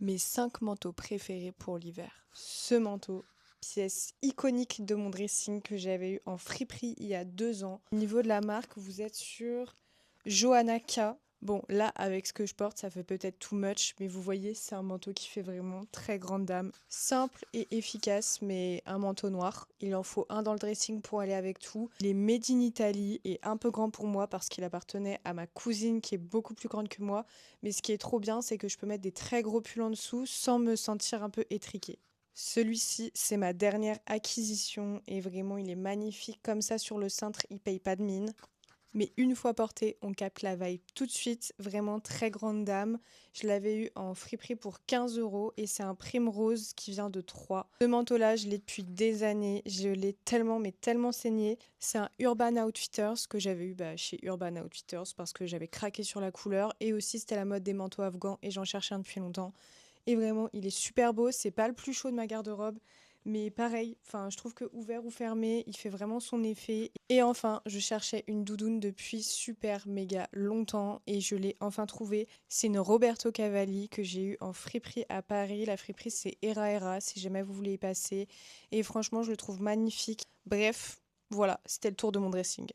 Mes 5 manteaux préférés pour l'hiver. Ce manteau, pièce iconique de mon dressing que j'avais eu en friperie il y a 2 ans. Au niveau de la marque, vous êtes sur Johanna K. Bon, là, avec ce que je porte, ça fait peut-être too much, mais vous voyez, c'est un manteau qui fait vraiment très grande dame. Simple et efficace, mais un manteau noir. Il en faut un dans le dressing pour aller avec tout. Il est made in Italy et un peu grand pour moi parce qu'il appartenait à ma cousine qui est beaucoup plus grande que moi. Mais ce qui est trop bien, c'est que je peux mettre des très gros pulls en dessous sans me sentir un peu étriquée. Celui-ci, c'est ma dernière acquisition et vraiment, il est magnifique comme ça sur le cintre, il paye pas de mine. Mais une fois porté, on capte la vibe tout de suite, vraiment très grande dame. Je l'avais eu en friperie pour 15 € et c'est un Primrose qui vient de Troyes. Ce manteau-là, je l'ai depuis des années, je l'ai tellement mais tellement saigné. C'est un Urban Outfitters que j'avais eu chez Urban Outfitters parce que j'avais craqué sur la couleur et aussi c'était la mode des manteaux afghans et j'en cherchais un depuis longtemps. Et vraiment, il est super beau. C'est pas le plus chaud de ma garde-robe, mais pareil, enfin, je trouve que ouvert ou fermé, il fait vraiment son effet. Et enfin, je cherchais une doudoune depuis super méga longtemps et je l'ai enfin trouvée. C'est une Roberto Cavalli que j'ai eue en friperie à Paris. La friperie, c'est Era Era, si jamais vous voulez y passer. Et franchement, je le trouve magnifique. Bref, voilà, c'était le tour de mon dressing.